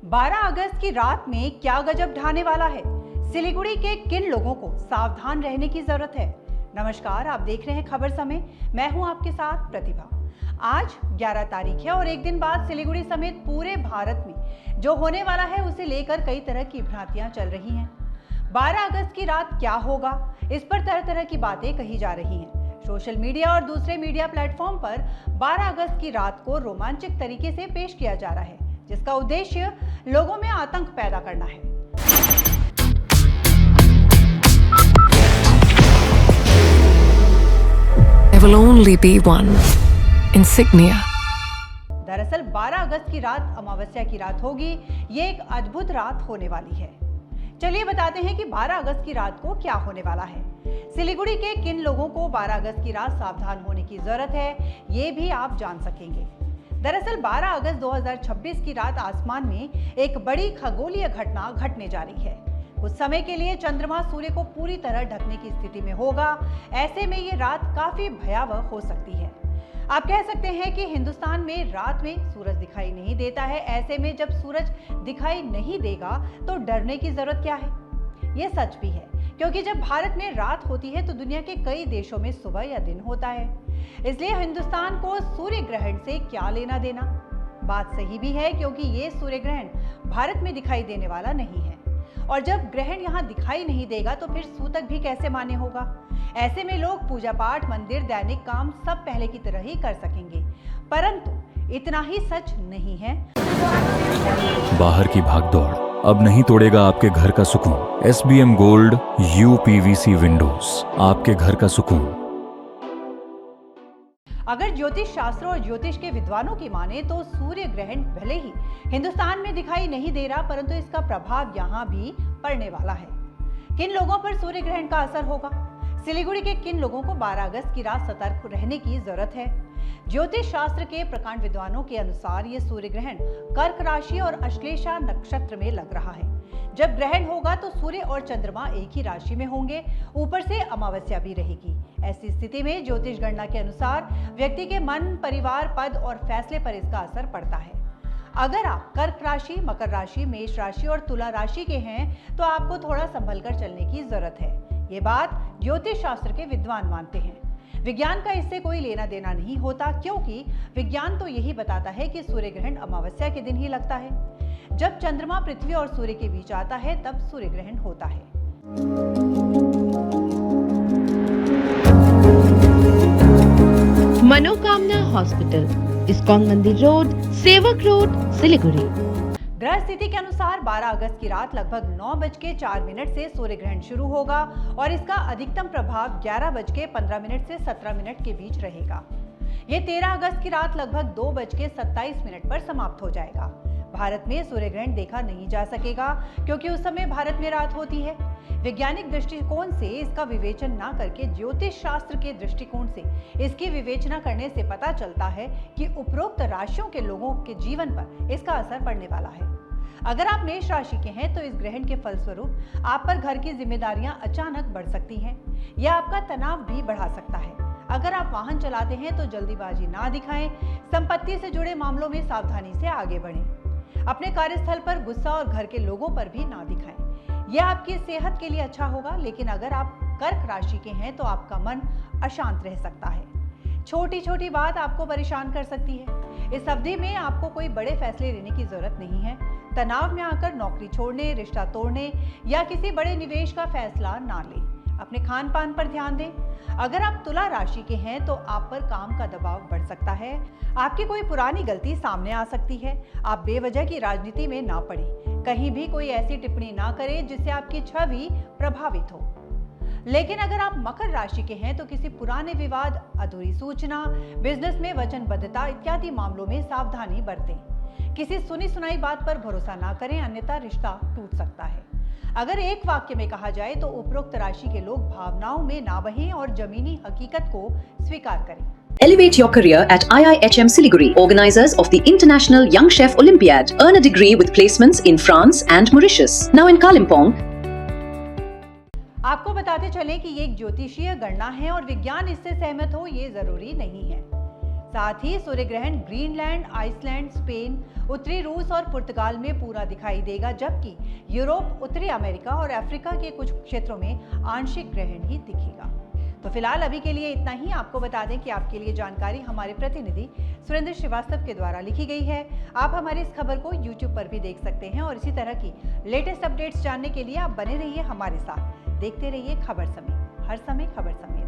12 अगस्त की रात में क्या गजब ढाने वाला है? सिलीगुड़ी के किन लोगों को सावधान रहने की जरूरत है? नमस्कार, आप देख रहे हैं खबर समय। मैं हूं आपके साथ प्रतिभा। आज 11 तारीख है और एक दिन बाद सिलीगुड़ी समेत पूरे भारत में जो होने वाला है उसे लेकर कई तरह की भ्रांतियां चल रही हैं। 12 अगस्त की रात क्या होगा, इस पर तरह तरह की बातें कही जा रही हैं। सोशल मीडिया और दूसरे मीडिया प्लेटफॉर्म पर 12 अगस्त की रात को रोमांचक तरीके से पेश किया जा रहा है, जिसका उद्देश्य लोगों में आतंक पैदा करना है। There will only be one insignia. दरअसल 12 अगस्त की रात अमावस्या की रात होगी। ये एक अद्भुत रात होने वाली है। चलिए बताते हैं कि 12 अगस्त की रात को क्या होने वाला है। सिलीगुड़ी के किन लोगों को 12 अगस्त की रात सावधान होने की जरूरत है, ये भी आप जान सकेंगे। दरअसल 12 अगस्त 2026 की रात आसमान में एक बड़ी खगोलीय घटना घटने जा रही है। कुछ समय के लिए चंद्रमा सूर्य को पूरी तरह ढकने की स्थिति में होगा। ऐसे में ये रात काफी भयावह हो सकती है। आप कह सकते हैं कि हिंदुस्तान में रात में सूरज दिखाई नहीं देता है। ऐसे में जब सूरज दिखाई नहीं देगा तो डरने की जरूरत क्या है? ये सच भी है, क्योंकि जब भारत में रात होती है तो दुनिया के कई देशों में सुबह या दिन होता है। इसलिए हिंदुस्तान को सूर्य ग्रहण से क्या लेना देना? बात सही भी है, क्योंकि ये सूर्य ग्रहण भारत में दिखाई देने वाला नहीं है और जब ग्रहण यहाँ दिखाई नहीं देगा तो फिर सूतक भी कैसे मान्य होगा? ऐसे में लोग पूजा पाठ, मंदिर, दैनिक काम सब पहले की तरह ही कर सकेंगे, परंतु इतना ही सच नहीं है। बाहर की भागदौड़ अब नहीं तोड़ेगा आपके घर का सुकून। SBM गोल्ड UPVC विंडोज, आपके घर का सुकून। अगर ज्योतिष शास्त्र और ज्योतिष के विद्वानों की माने तो सूर्य ग्रहण भले ही हिंदुस्तान में दिखाई नहीं दे रहा, परंतु इसका प्रभाव यहाँ भी पड़ने वाला है। किन लोगों पर सूर्य ग्रहण का असर होगा? सिलीगुड़ी के किन लोगों को 12 अगस्त की रात सतर्क रहने की जरूरत है? ज्योतिष शास्त्र के प्रकांड विद्वानों के अनुसार ये सूर्य ग्रहण कर्क राशि और अश्लेषा नक्षत्र में लग रहा है। जब ग्रहण होगा तो सूर्य और चंद्रमा एक ही राशि में होंगे, ऊपर से अमावस्या भी रहेगी। ऐसी स्थिति में ज्योतिष गणना के अनुसार व्यक्ति के मन, परिवार, पद और फैसले पर इसका असर पड़ता है। अगर आप कर्क राशि, मकर राशि, मेष राशि और तुला राशि के हैं तो आपको थोड़ा संभल कर चलने की जरूरत है। ये बात ज्योतिष शास्त्र के विद्वान मानते हैं। विज्ञान का इससे कोई लेना देना नहीं होता, क्योंकि विज्ञान तो यही बताता है कि सूर्य ग्रहण अमावस्या के दिन ही लगता है। जब चंद्रमा पृथ्वी और सूर्य के बीच आता है तब सूर्य ग्रहण होता है। मनोकामना हॉस्पिटल, इस्कॉन मंदिर रोड, सेवक रोड, सिलीगुड़ी। ग्रह स्थिति के अनुसार 12 अगस्त की रात लगभग 9:04 से सूर्य ग्रहण शुरू होगा और इसका अधिकतम प्रभाव 11:15 से 17 के बीच रहेगा। ये 13 अगस्त की रात लगभग 2:27 पर समाप्त हो जाएगा। भारत में सूर्य ग्रहण देखा नहीं जा सकेगा, क्योंकि उस समय भारत में रात होती है। वैज्ञानिक दृष्टिकोण से इसका विवेचन ना करके ज्योतिष शास्त्र के दृष्टिकोण से इसकी विवेचना करने से पता चलता है कि उपरोक्त राशियों के लोगों के जीवन पर इसका असर पड़ने वाला है। अगर आप मेष राशि के हैं तो इस ग्रहण के फलस्वरूप आप पर घर की जिम्मेदारियां अचानक बढ़ सकती हैं। यह आपका तनाव भी बढ़ा सकता है। अगर आप वाहन चलाते हैं तो जल्दीबाजी ना दिखाएं। संपत्ति से जुड़े मामलों में सावधानी से आगे बढ़ें। अपने कार्यस्थल पर गुस्सा और घर के लोगों पर भी ना दिखाएं। यह आपकी सेहत के लिए अच्छा होगा, लेकिन अगर आप कर्क राशि के हैं तो आपका मन अशांत रह सकता है। छोटी छोटी बात आपको परेशान कर सकती है। इस अवधि में आपको कोई बड़े फैसले लेने की जरूरत नहीं है। तनाव में आकर नौकरी छोड़ने, रिश्ता तोड़ने या किसी बड़े निवेश का फैसला ना लें। अपने खान पान पर ध्यान दें। अगर आप तुला राशि के हैं तो आप पर काम का दबाव बढ़ सकता है। आपकी कोई पुरानी गलती सामने आ सकती है। आप बेवजह की राजनीति में ना पड़ें। कहीं भी कोई ऐसी टिप्पणी ना करें जिससे आपकी छवि प्रभावित हो। लेकिन अगर आप मकर राशि के हैं तो किसी पुराने विवाद, अधूरी सूचना, बिजनेस में वचनबद्धता इत्यादि मामलों में सावधानी बरतें। किसी सुनी सुनाई बात पर भरोसा ना करें, अन्यथा रिश्ता टूट सकता है। अगर एक वाक्य में कहा जाए तो उपरोक्त राशि के लोग भावनाओं में ना बहें और जमीनी हकीकत को स्वीकार करें। Elevate your career at IIHM Siliguri, organizers of the International Young Chef Olympiad. Earn a degree with placements in France and Mauritius. Now in Kalimpong. आपको बताते चलें कि ये एक ज्योतिषीय गणना है और विज्ञान इससे सहमत हो ये जरूरी नहीं है। साथ ही सूर्य ग्रहण ग्रीनलैंड, आइसलैंड, स्पेन, उत्तरी रूस और पुर्तगाल में पूरा दिखाई देगा, जबकि यूरोप, उत्तरी अमेरिका और अफ्रीका के कुछ क्षेत्रों में आंशिक ग्रहण ही दिखेगा। तो फिलहाल अभी के लिए इतना ही। आपको बता दें कि आपके लिए जानकारी हमारे प्रतिनिधि सुरेंद्र श्रीवास्तव के द्वारा लिखी गई है। आप हमारी इस खबर को YouTube पर भी देख सकते हैं और इसी तरह की लेटेस्ट अपडेट्स जानने के लिए आप बने रहिए हमारे साथ। देखते रहिए खबर समय, हर समय खबर समय।